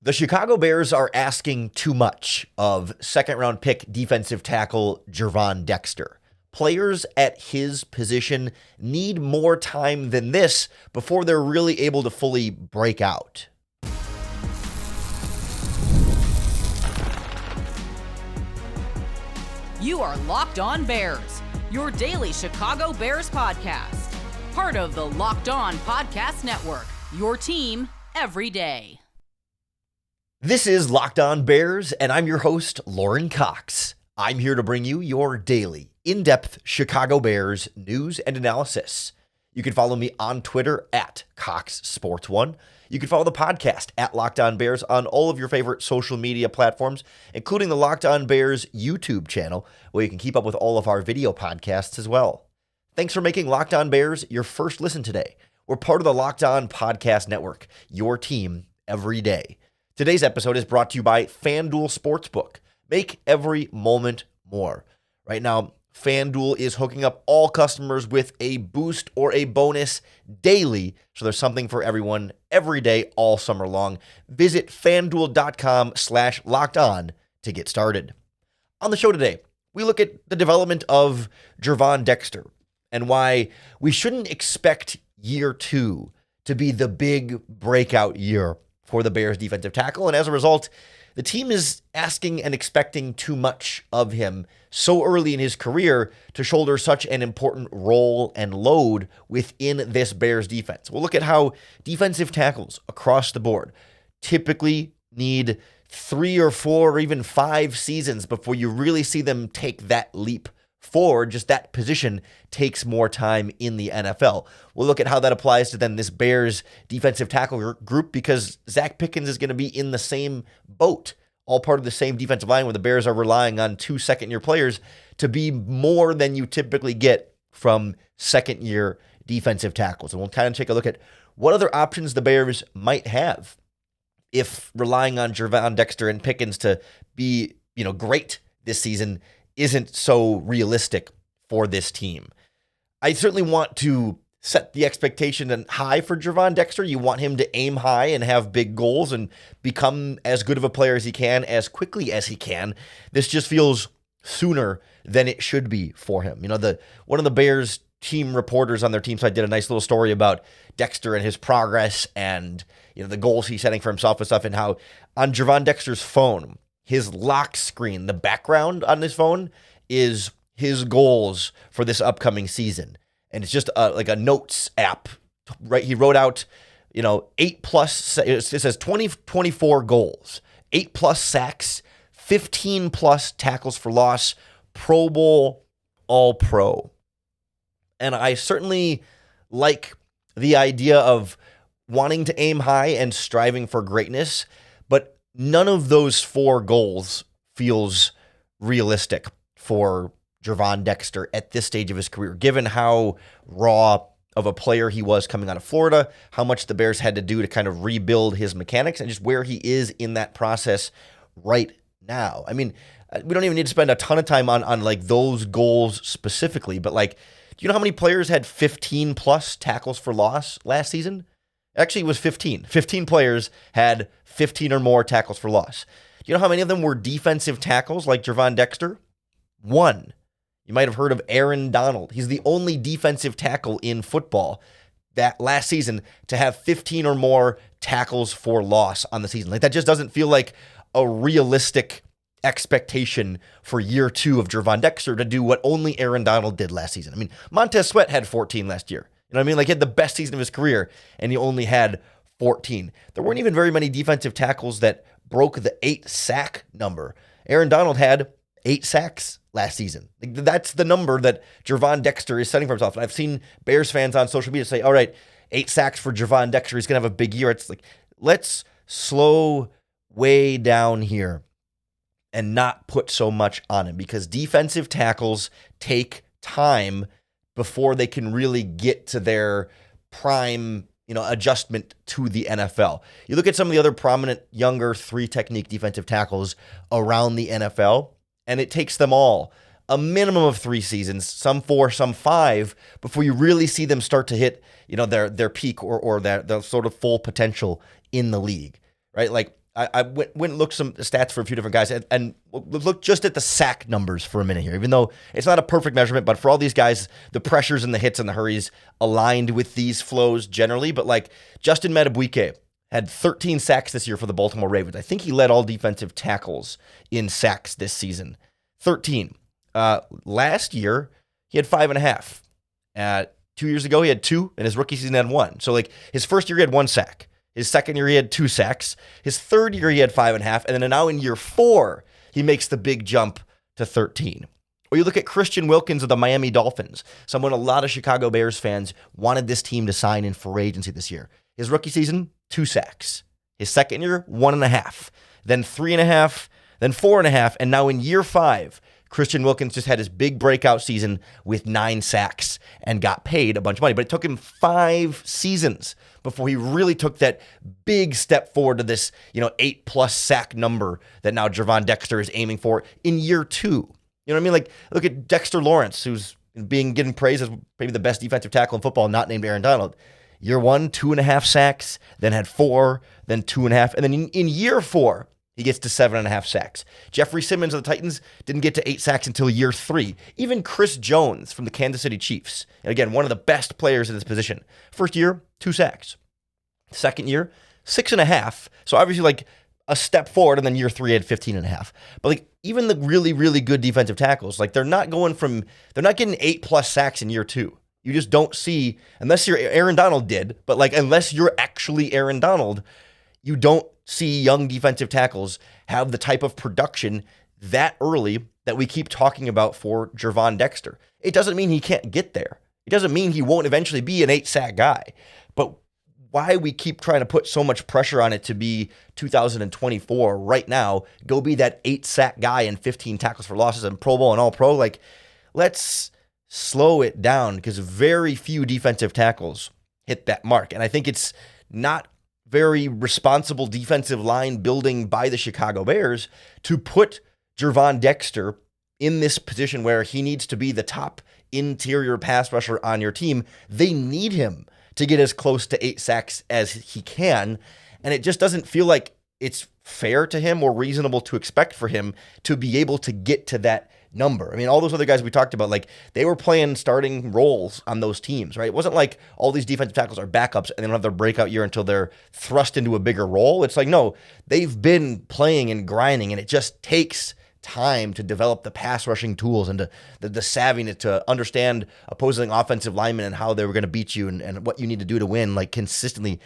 The Chicago Bears are asking too much of second-round pick defensive tackle Gervon Dexter. Players at his position need more time than this before they're really able to fully break out. You are Locked On Bears, your daily Chicago Bears podcast. Part of the Locked On Podcast Network, your team every day. This is Locked On Bears, and I'm your host, Lauren Cox. I'm here to bring you your daily, in-depth Chicago Bears news and analysis. You can follow me on Twitter at CoxSports1. You can follow the podcast at Locked On Bears on all of your favorite social media platforms, including the Locked On Bears YouTube channel, where you can keep up with all of our video podcasts as well. Thanks for making Locked On Bears your first listen today. We're part of the Locked On Podcast Network, your team every day. Today's episode is brought to you by FanDuel Sportsbook. Make every moment more. Right now, FanDuel is hooking up all customers with a boost or a bonus daily, so there's something for everyone every day all summer long. Visit FanDuel.com/lockedon to get started. On the show today, we look at the development of Gervon Dexter and why we shouldn't expect year two to be the big breakout year for the Bears defensive tackle. And as a result, the team is asking and expecting too much of him so early in his career to shoulder such an important role and load within this Bears defense. We'll look at how defensive tackles across the board typically need 3 or 4 or even 5 seasons before you really see them take that leap forward. Just that position takes more time in the NFL. We'll look at how that applies to then this Bears defensive tackle group, because Zacch Pickens is going to be in the same boat, all part of the same defensive line, where the Bears are relying on 2 second-year players to be more than you typically get from second-year defensive tackles. And we'll kind of take a look at what other options the Bears might have if relying on Gervon Dexter and Pickens to be, great this season isn't so realistic for this team. I certainly want to set the expectation high for Gervon Dexter. You want him to aim high and have big goals and become as good of a player as he can, as quickly as he can. This just feels sooner than it should be for him. One of the Bears team reporters on their team site did a nice little story about Dexter and his progress and the goals he's setting for himself and stuff, and how on Gervon Dexter's phone, his lock screen, the background on his phone, is his goals for this upcoming season. And it's just like a notes app, right? He wrote out, 8+, it says 24 goals, 8+ sacks, 15+ tackles for loss, Pro Bowl, All Pro. And I certainly like the idea of wanting to aim high and striving for greatness, but none of those 4 goals feels realistic for Gervon Dexter at this stage of his career, given how raw of a player he was coming out of Florida, how much the Bears had to do to kind of rebuild his mechanics, and just where he is in that process right now. I mean, we don't even need to spend a ton of time on like those goals specifically, but do you know how many players had 15+ tackles for loss last season? Actually, it was 15. 15 players had 15 or more tackles for loss. Do you know how many of them were defensive tackles like Gervon Dexter? 1. You might have heard of Aaron Donald. He's the only defensive tackle in football that last season to have 15 or more tackles for loss on the season. That just doesn't feel like a realistic expectation for year 2 of Gervon Dexter to do what only Aaron Donald did last season. I mean, Montez Sweat had 14 last year. You know what I mean? He had the best season of his career, and he only had 14. There weren't even very many defensive tackles that broke the 8 sack number. Aaron Donald had 8 sacks last season. That's the number that Gervon Dexter is setting for himself. And I've seen Bears fans on social media say, all right, 8 sacks for Gervon Dexter. He's going to have a big year. It's like, let's slow way down here and not put so much on him, because defensive tackles take time before they can really get to their prime, adjustment to the NFL. You look at some of the other prominent younger 3-technique defensive tackles around the NFL, and it takes them all a minimum of 3 seasons, some 4, some 5, before you really see them start to hit, their peak or their sort of full potential in the league, right? Like I went and looked some stats for a few different guys, and look just at the sack numbers for a minute here, even though it's not a perfect measurement, but for all these guys, the pressures and the hits and the hurries aligned with these flows generally. But like Justin Madubuike had 13 sacks this year for the Baltimore Ravens. I think he led all defensive tackles in sacks this season. 13. Last year, he had 5.5. 2 years ago, he had 2, and his rookie season had 1. So like his first year, he had 1 sack. His second year, he had 2 sacks. His third year, he had 5.5. And then now in year 4, he makes the big jump to 13. Or you look at Christian Wilkins of the Miami Dolphins, someone a lot of Chicago Bears fans wanted this team to sign in for agency this year. His rookie season, 2 sacks. His second year, 1.5. Then 3.5. Then 4.5. And now in year 5, Christian Wilkins just had his big breakout season with 9 sacks and got paid a bunch of money. But it took him 5 seasons before he really took that big step forward to this, 8+ sack number that now Gervon Dexter is aiming for in year 2. You know what I mean? Like, look at Dexter Lawrence, who's getting praised as maybe the best defensive tackle in football, not named Aaron Donald. Year 1, 2.5 sacks, then had 4, then 2.5. And then in year 4, he gets to 7.5 sacks. Jeffrey Simmons of the Titans didn't get to 8 sacks until year 3. Even Chris Jones from the Kansas City Chiefs, and again, one of the best players in this position. First year, 2 sacks. Second year, 6.5. So obviously like a step forward, and then year 3 had 15.5. But like even the really, really good defensive tackles, like they're not getting 8+ sacks in year 2. You just don't see, unless you're Aaron Donald did, but like unless you're actually Aaron Donald, you don't see young defensive tackles have the type of production that early that we keep talking about for Gervon Dexter. It doesn't mean he can't get there. It doesn't mean he won't eventually be an 8-sack guy. But why we keep trying to put so much pressure on it to be 2024 right now, go be that 8-sack guy and 15 tackles for losses and Pro Bowl and All-Pro, like let's slow it down because very few defensive tackles hit that mark. And I think it's not very responsible defensive line building by the Chicago Bears to put Gervon Dexter in this position where he needs to be the top interior pass rusher on your team. They need him to get as close to 8 sacks as he can, and it just doesn't feel like it's fair to him or reasonable to expect for him to be able to get to that number. I mean, all those other guys we talked about, like they were playing starting roles on those teams, right? It wasn't like all these defensive tackles are backups and they don't have their breakout year until they're thrust into a bigger role. It's like, no, they've been playing and grinding, and it just takes time to develop the pass rushing tools and the savviness to understand opposing offensive linemen and how they were going to beat you and what you need to do to win, like consistently.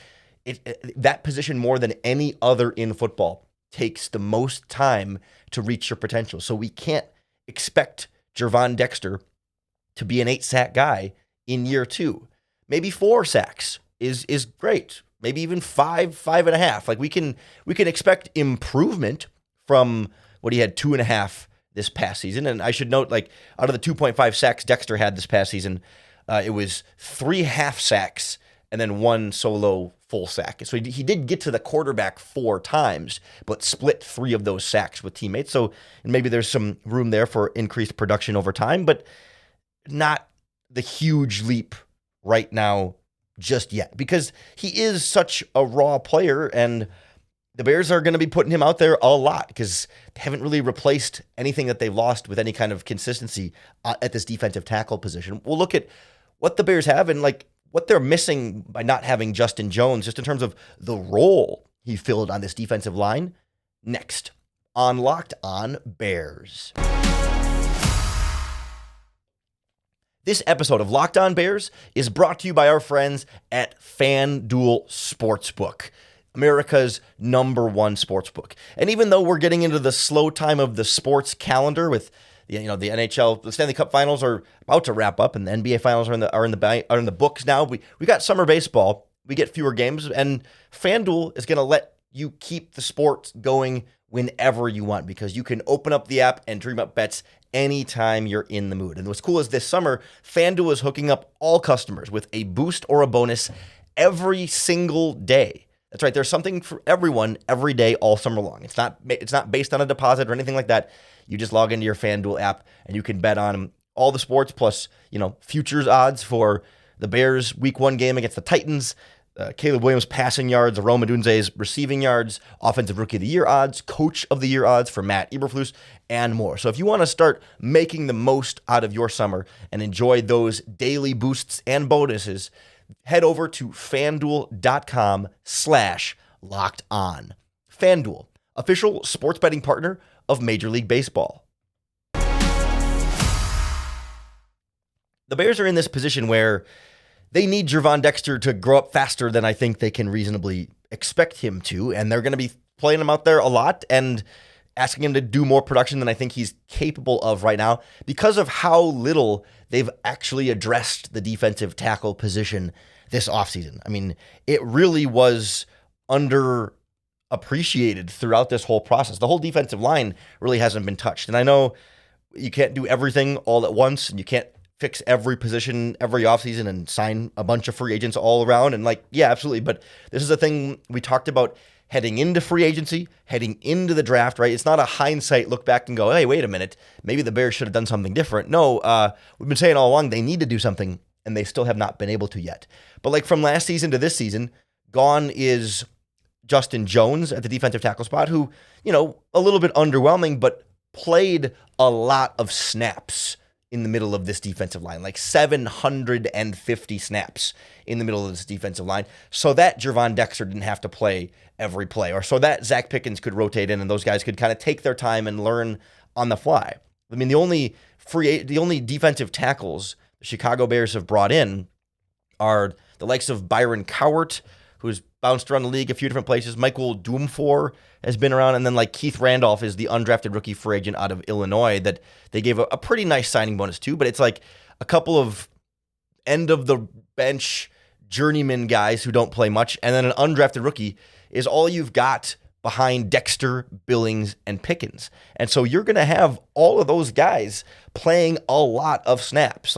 That position more than any other in football takes the most time to reach your potential. So we can't expect Gervon Dexter to be an 8-sack guy in year 2. Maybe 4 sacks is great. Maybe even 5.5. Like we can expect improvement from what he had 2.5 this past season. And I should note, like out of the 2.5 sacks Dexter had this past season, it was 3 half sacks and then 1 solo full sack. So he did get to the quarterback 4 times, but split 3 of those sacks with teammates. So maybe there's some room there for increased production over time, but not the huge leap right now just yet, because he is such a raw player, and the Bears are going to be putting him out there a lot because they haven't really replaced anything that they've lost with any kind of consistency at this defensive tackle position. We'll look at what the Bears have and like what they're missing by not having Justin Jones, just in terms of the role he filled on this defensive line, next on Locked On Bears. This episode of Locked On Bears is brought to you by our friends at FanDuel Sportsbook, America's number one sportsbook. And even though we're getting into the slow time of the sports calendar with the NHL, the Stanley Cup Finals are about to wrap up, and the NBA Finals are in the books now. We got summer baseball. We get fewer games, and FanDuel is going to let you keep the sport going whenever you want, because you can open up the app and dream up bets anytime you're in the mood. And what's cool is this summer, FanDuel is hooking up all customers with a boost or a bonus every single day. That's right. There's something for everyone every day all summer long. It's not based on a deposit or anything like that. You just log into your FanDuel app and you can bet on all the sports plus, futures odds for the Bears week 1 game against the Titans, Caleb Williams passing yards, Rome Odunze's receiving yards, Offensive Rookie of the Year odds, Coach of the Year odds for Matt Eberflus, and more. So if you want to start making the most out of your summer and enjoy those daily boosts and bonuses, head over to FanDuel.com/LockedOn. FanDuel, official sports betting partner of Major League Baseball. The Bears are in this position where they need Gervon Dexter to grow up faster than I think they can reasonably expect him to, and they're going to be playing him out there a lot and asking him to do more production than I think he's capable of right now because of how little they've actually addressed the defensive tackle position this offseason. I mean, it really was underappreciated throughout this whole process. The whole defensive line really hasn't been touched, and I know you can't do everything all at once, and you can't fix every position every offseason and sign a bunch of free agents all around. And yeah, absolutely. But this is a thing we talked about heading into free agency, heading into the draft, right? It's not a hindsight look back and go, hey, wait a minute, maybe the Bears should have done something different. No, we've been saying all along they need to do something, and they still have not been able to yet. But from last season to this season, gone is Justin Jones at the defensive tackle spot, who, a little bit underwhelming, but played a lot of snaps in the middle of this defensive line, 750 snaps in the middle of this defensive line, so that Gervon Dexter didn't have to play every play, or so that Zacch Pickens could rotate in and those guys could kind of take their time and learn on the fly. I mean, the only defensive tackles the Chicago Bears have brought in are the likes of Byron Cowart, who's bounced around the league a few different places. Michael Doomfor has been around. And then Keith Randolph is the undrafted rookie free agent out of Illinois that they gave a pretty nice signing bonus to. But it's a couple of end of the bench journeyman guys who don't play much. And then an undrafted rookie is all you've got behind Dexter, Billings, and Pickens. And so you're going to have all of those guys playing a lot of snaps.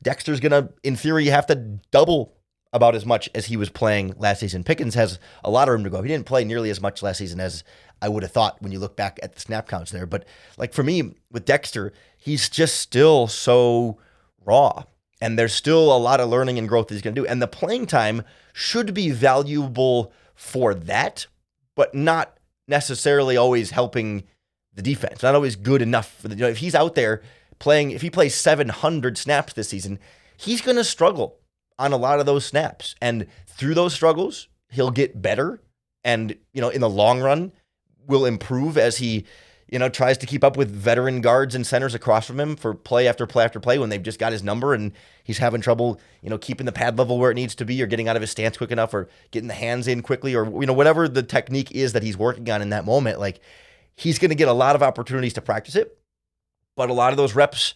Dexter's going to, in theory, have to double about as much as he was playing last season. Pickens has a lot of room to go. He didn't play nearly as much last season as I would have thought when you look back at the snap counts there. But for me, with Dexter, he's just still so raw. And there's still a lot of learning and growth he's going to do. And the playing time should be valuable for that, but not necessarily always helping the defense. Not always good enough for if he's out there playing, if he plays 700 snaps this season, he's going to struggle on a lot of those snaps. And through those struggles, he'll get better. And, in the long run, will improve as he, tries to keep up with veteran guards and centers across from him for play after play after play when they've just got his number and he's having trouble, keeping the pad level where it needs to be or getting out of his stance quick enough or getting the hands in quickly or, whatever the technique is that he's working on in that moment. He's going to get a lot of opportunities to practice it, but a lot of those reps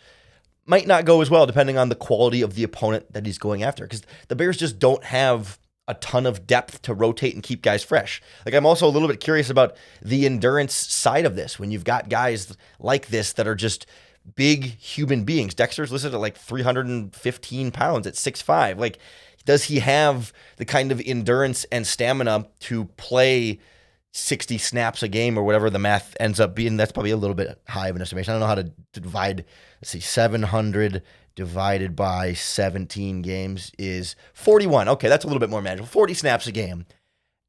might not go as well depending on the quality of the opponent that he's going after, because the Bears just don't have a ton of depth to rotate and keep guys fresh. I'm also a little bit curious about the endurance side of this when you've got guys like this that are just big human beings. Dexter's listed at 315 pounds at 6'5". Does he have the kind of endurance and stamina to play 60 snaps a game or whatever the math ends up being? That's probably a little bit high of an estimation. I don't know how to divide. Let's see, 700 divided by 17 games is 41. Okay, that's a little bit more manageable. 40 snaps a game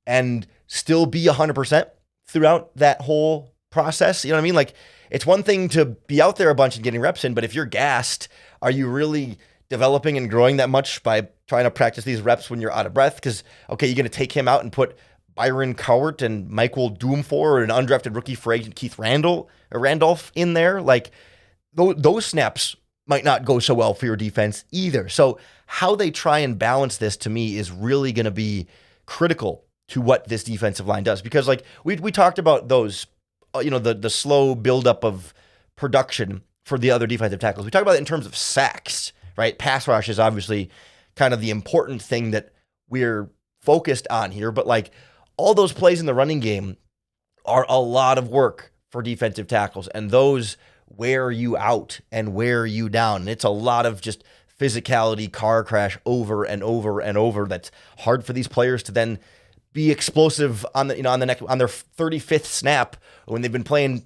and still be 100% throughout that whole process. You know what I mean? It's one thing to be out there a bunch and getting reps in, but if you're gassed, are you really developing and growing that much by trying to practice these reps when you're out of breath? Because, okay, you're going to take him out and put Byron Cowart and Michael Doomfor or an undrafted rookie free agent Keith Randolph in there. Those snaps might not go so well for your defense either. So how they try and balance this, to me, is really going to be critical to what this defensive line does. Because we talked about those, the slow buildup of production for the other defensive tackles. We talked about it in terms of sacks, right? Pass rush is obviously kind of the important thing that we're focused on here. But all those plays in the running game are a lot of work for defensive tackles. And those wear you out and wear you down. And it's a lot of just physicality, car crash over and over and over. That's hard for these players to then be explosive on the on their 35th snap when they've been playing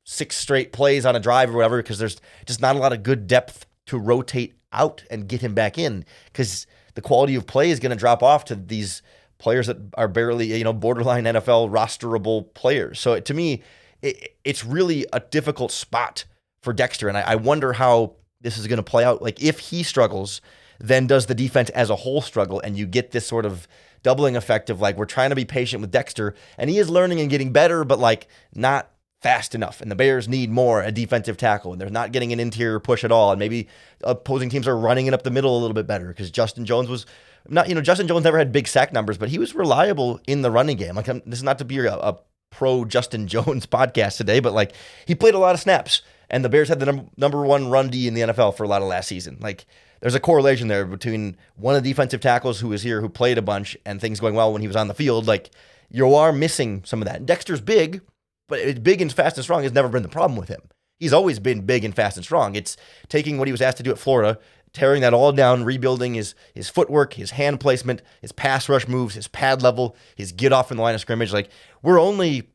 6 straight plays on a drive or whatever, because there's just not a lot of good depth to rotate out and get him back in, because the quality of play is going to drop off to these players that are barely, borderline NFL rosterable players. So to me, it's really a difficult spot for Dexter. And I wonder how this is going to play out. Like, if he struggles, then does the defense as a whole struggle? And you get this sort of doubling effect of like, we're trying to be patient with Dexter, and he is learning and getting better, but like not fast enough. And the Bears need more a defensive tackle, and they're not getting an interior push at all. And maybe opposing teams are running it up the middle a little bit better because Justin Jones was not, Justin Jones never had big sack numbers, but he was reliable in the running game. Like, this is not to be a pro Justin Jones podcast today, but like, he played a lot of snaps, and the Bears had the number one run D in the NFL for a lot of last season. Like, there's a correlation there between one of the defensive tackles who was here, who played a bunch, and things going well when he was on the field. Like, you are missing some of that. And Dexter's big, but it's big and fast and strong has never been the problem with him. He's always been big and fast and strong. It's taking what he was asked to do at Florida, tearing that all down, rebuilding his footwork, his hand placement, his pass rush moves, his pad level, his get off in the line of scrimmage. Like, we're only,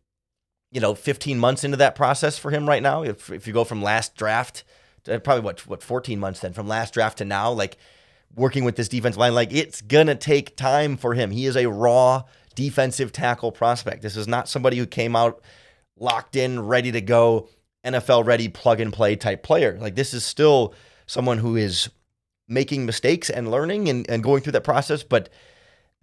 15 months into that process for him right now. If you go from last draft to probably 14 months then, from last draft to now, like, working with this defensive line, like, it's going to take time for him. He is a raw defensive tackle prospect. This is not somebody who came out locked in, ready to go, NFL ready, plug and play type player. Like, this is still someone who is making mistakes and learning and going through that process. But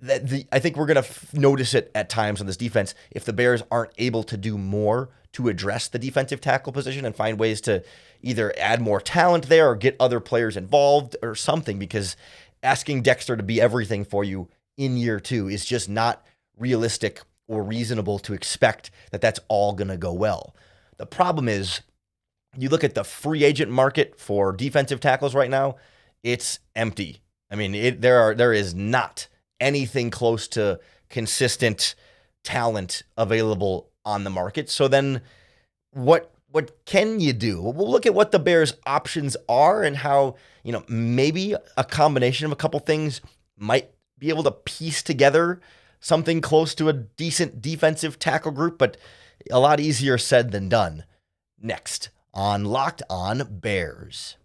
I think we're going to notice it at times on this defense if the Bears aren't able to do more to address the defensive tackle position and find ways to either add more talent there or get other players involved or something, because asking Dexter to be everything for you in year two is just not realistic or reasonable to expect that that's all going to go well. The problem is, you look at the free agent market for defensive tackles right now, it's empty. I mean, there is not anything close to consistent talent available on the market. So then what can you do? Well, we'll look at what the Bears' options are and how, maybe a combination of a couple things might be able to piece together something close to a decent defensive tackle group, but a lot easier said than done. Next on Locked On Bears.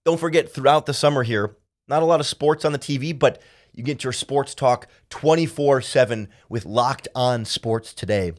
Don't forget, throughout the summer here, not a lot of sports on the TV, but you get your sports talk 24/7 with Locked On Sports Today,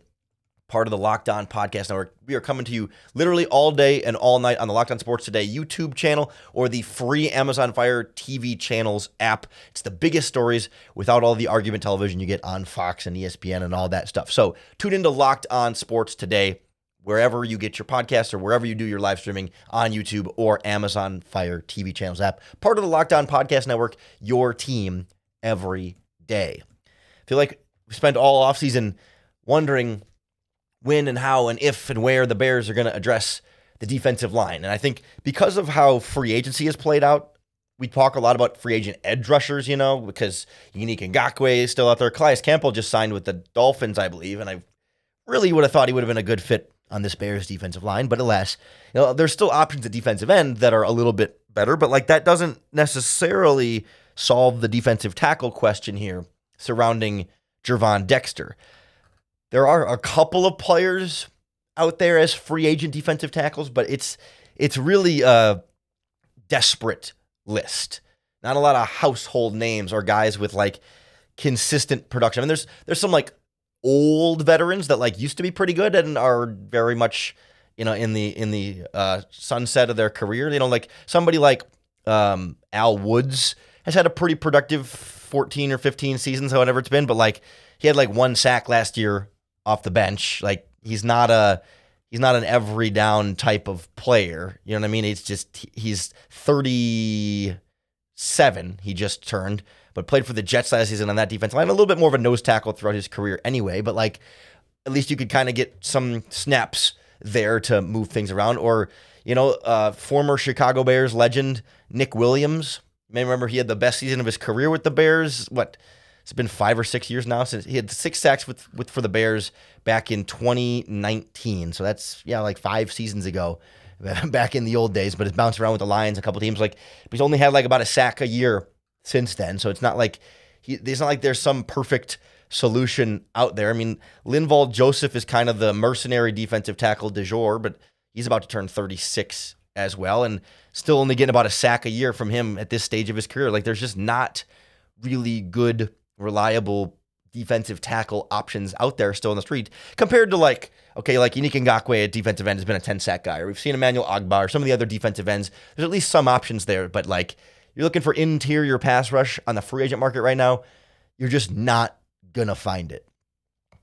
part of the Locked On Podcast Network. We are coming to you literally all day and all night on the Locked On Sports Today YouTube channel or the free Amazon Fire TV channels app. It's the biggest stories without all the argument television you get on Fox and ESPN and all that stuff. So tune into Locked On Sports Today, wherever you get your podcasts or wherever you do your live streaming on YouTube or Amazon Fire TV channels app. Part of the Locked On Podcast Network, your team every day. I feel like we spent all offseason wondering when and how and if and where the Bears are going to address the defensive line. And I think because of how free agency has played out, we talk a lot about free agent edge rushers, because Unique Ngakoue is still out there. Calais Campbell just signed with the Dolphins, I believe, and I really would have thought he would have been a good fit on this Bears defensive line. But alas, there's still options at defensive end that are a little bit better, but like, that doesn't necessarily solve the defensive tackle question here surrounding Gervon Dexter. There are a couple of players out there as free agent defensive tackles, but it's really a desperate list. Not a lot of household names or guys with like consistent production. I mean, there's some like old veterans that like used to be pretty good and are very much in the sunset of their career. Like somebody like Al Woods has had a pretty productive 14 or 15 seasons, however it's been, but like he had like one sack last year off the bench. Like he's not an every down type of player. You know what I mean? It's just, he's 37. He just turned, but played for the Jets last season on that defense line. A little bit more of a nose tackle throughout his career anyway, but like at least you could kind of get some snaps there to move things around. Or, former Chicago Bears legend Nick Williams. You may remember he had the best season of his career with the Bears. It's been 5 or 6 years now since he had 6 sacks for the Bears back in 2019. So that's, like 5 seasons ago, back in the old days, but it's bounced around with the Lions, a couple teams. But he's only had like about a sack a year since then. So it's not like it's not like there's some perfect solution out there. I mean, Linval Joseph is kind of the mercenary defensive tackle du jour, but He's about to turn 36 as well, and still only getting about a sack a year from him at this stage of his career. Like, there's just not really good, reliable defensive tackle options out there still in the street compared to like Yannick Ngakoue at defensive end has been a 10-sack guy, or we've seen Emmanuel Ogbah or some of the other defensive ends. There's at least some options there, but like, you're looking for interior pass rush on the free agent market right now, you're just not gonna find it.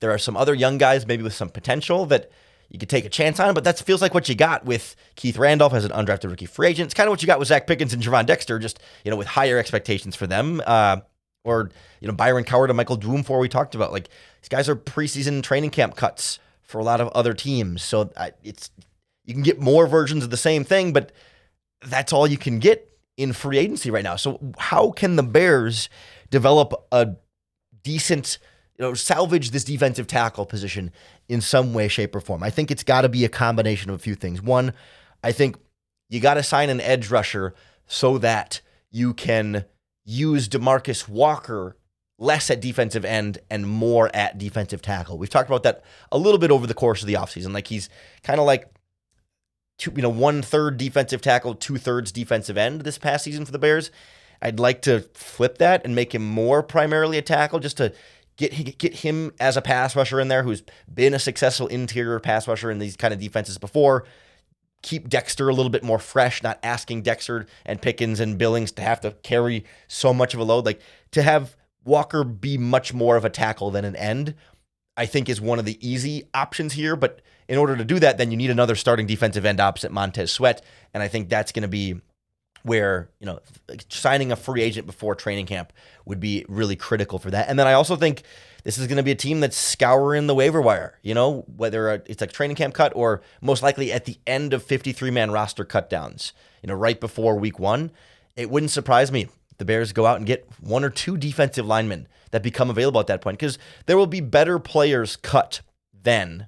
There are some other young guys maybe with some potential that you could take a chance on, but that feels like what you got with Keith Randolph as an undrafted rookie free agent. It's kind of what you got with Zacch Pickens and Gervon Dexter, just, with higher expectations for them. Or Byron Coward and Michael Dwumfor we talked about. Like, these guys are preseason training camp cuts for a lot of other teams. So you can get more versions of the same thing, but that's all you can get in free agency right now. So how can the Bears develop a decent, salvage this defensive tackle position in some way, shape, or form? I think it's got to be a combination of a few things. One, I think you got to sign an edge rusher so that you can use DeMarcus Walker less at defensive end and more at defensive tackle. We've talked about that a little bit over the course of the offseason. Like, he's kind of like 1/3 defensive tackle, 2/3 defensive end this past season for the Bears. I'd like to flip that and make him more primarily a tackle, just to get him as a pass rusher in there who's been a successful interior pass rusher in these kind of defenses before. Keep Dexter a little bit more fresh, not asking Dexter and Pickens and Billings to have to carry so much of a load. Like, to have Walker be much more of a tackle than an end, I think is one of the easy options here. But in order to do that, then you need another starting defensive end opposite Montez Sweat. And I think that's going to be where, signing a free agent before training camp would be really critical for that. And then I also think this is going to be a team that's scouring the waiver wire, whether it's like training camp cut or most likely at the end of 53-man roster cutdowns, right before week 1. It wouldn't surprise me if the Bears go out and get 1 or 2 defensive linemen that become available at that point, because there will be better players cut then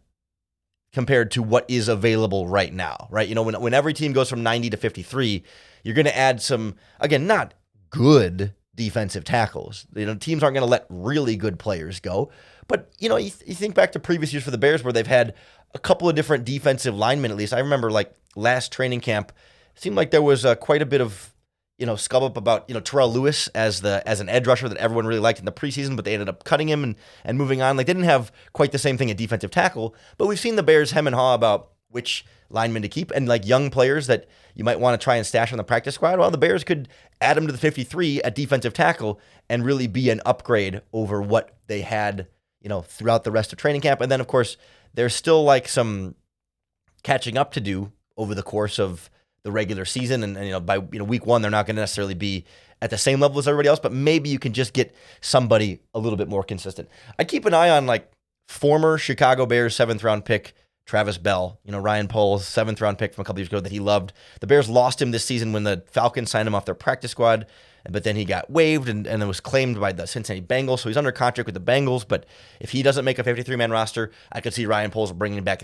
compared to what is available right now, right? When every team goes from 90 to 53, you're going to add some, again, not good defensive tackles. Teams aren't going to let really good players go. But, you think back to previous years for the Bears where they've had a couple of different defensive linemen at least. I remember, like, last training camp, it seemed like there was quite a bit of, scubbub about, Terrell Lewis as an edge rusher that everyone really liked in the preseason, but they ended up cutting him and moving on. Like, they didn't have quite the same thing at defensive tackle, but we've seen the Bears hem and haw about which linemen to keep, and like young players that you might want to try and stash on the practice squad. Well, the Bears could add them to the 53 at defensive tackle and really be an upgrade over what they had, throughout the rest of training camp. And then, of course, there's still like some catching up to do over the course of the regular season. And by week 1, they're not going to necessarily be at the same level as everybody else, but maybe you can just get somebody a little bit more consistent. I keep an eye on like former Chicago Bears 7th round pick Travis Bell, Ryan Poles, 7th round pick from a couple years ago that he loved. The Bears lost him this season when the Falcons signed him off their practice squad, but then he got waived and then was claimed by the Cincinnati Bengals, so he's under contract with the Bengals. But if he doesn't make a 53-man roster, I could see Ryan Poles bringing back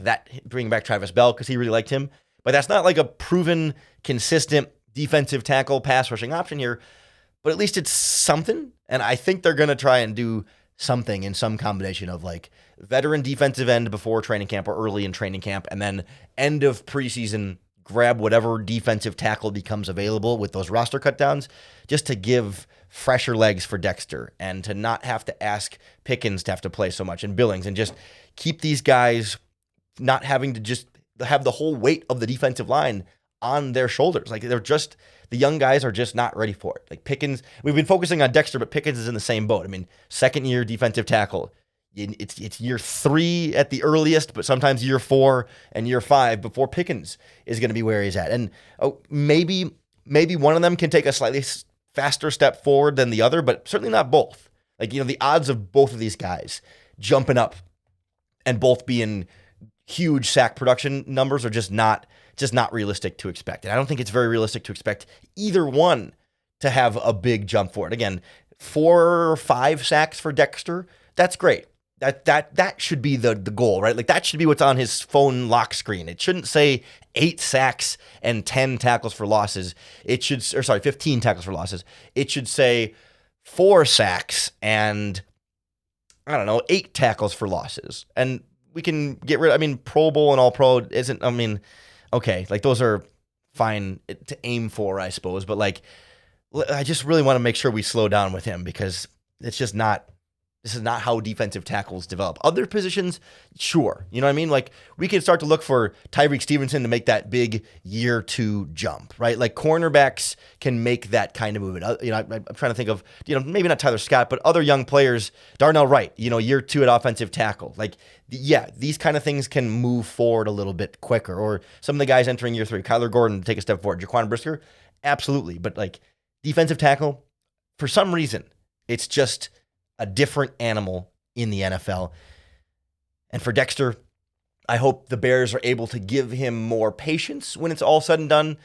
Travis Bell because he really liked him. But that's not like a proven, consistent defensive tackle pass rushing option here, but at least it's something, and I think they're going to try and do something in some combination of like veteran defensive end before training camp or early in training camp, and then end of preseason, grab whatever defensive tackle becomes available with those roster cutdowns, just to give fresher legs for Dexter and to not have to ask Pickens to have to play so much and Billings, and just keep these guys not having to just have the whole weight of the defensive line on their shoulders. Like, the young guys are just not ready for it. Like Pickens, we've been focusing on Dexter, but Pickens is in the same boat. I mean, 2nd year defensive tackle. It's year 3 at the earliest, but sometimes year 4 and year 5 before Pickens is going to be where he's at. And maybe one of them can take a slightly faster step forward than the other, but certainly not both. Like, the odds of both of these guys jumping up and both being huge sack production numbers are just not realistic to expect. And I don't think it's very realistic to expect either one to have a big jump forward. Again, 4 or 5 sacks for Dexter, that's great. That should be the goal, right? Like, that should be what's on his phone lock screen. It shouldn't say 8 sacks and 10 tackles for losses. 15 tackles for losses. It should say 4 sacks and 8 tackles for losses. And we can get rid of, Pro Bowl and All Pro isn't, okay, like those are fine to aim for, I suppose. But like, I just really want to make sure we slow down with him because it's just not. This is not how defensive tackles develop. Other positions, sure. You know what I mean? Like, we can start to look for Tyreek Stevenson to make that big year 2 jump, right? Like, cornerbacks can make that kind of movement. You know, I'm trying to think of, you know, maybe not Tyler Scott, but other young players. Darnell Wright, you know, year 2 at offensive tackle. Like, yeah, these kind of things can move forward a little bit quicker. Or some of the guys entering year 3, Kyler Gordon, take a step forward. Jaquan Brisker, absolutely. But, like, defensive tackle, for some reason, it's just a different animal in the NFL. And for Dexter, I hope the Bears are able to give him more patience when it's all said and done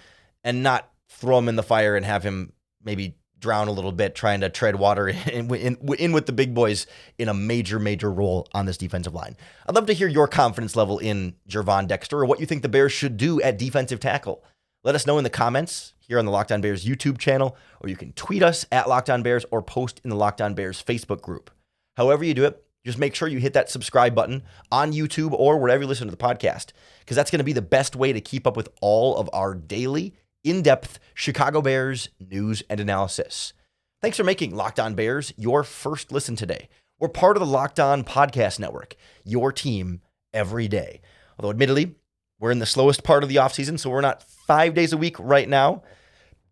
and not throw him in the fire and have him maybe drown a little bit trying to tread water in with the big boys in a major role on this defensive line. I'd love to hear your confidence level in Gervon Dexter or what you think the Bears should do at defensive tackle. Let us know in the comments here on the Locked On Bears YouTube channel, or you can tweet us at Locked On Bears or post in the Locked On Bears Facebook group. However you do it, just make sure you hit that subscribe button on YouTube or wherever you listen to the podcast, because that's going to be the best way to keep up with all of our daily, in-depth Chicago Bears news and analysis. Thanks for making Locked On Bears your first listen today. We're part of the Locked On Podcast Network, your team every day. Although admittedly, we're in the slowest part of the offseason, so we're not 5 days a week right now.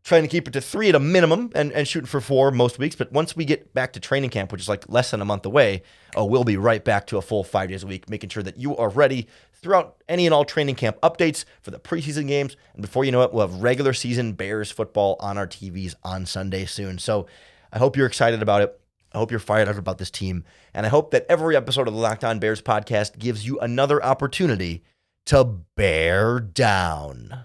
Trying to keep it to 3 at a minimum and shooting for 4 most weeks. But once we get back to training camp, which is like less than a month away, we'll be right back to a full 5 days a week, making sure that you are ready throughout any and all training camp updates for the preseason games. And before you know it, we'll have regular season Bears football on our TVs on Sunday soon. So I hope you're excited about it. I hope you're fired up about this team. And I hope that every episode of the Locked On Bears podcast gives you another opportunity to bear down.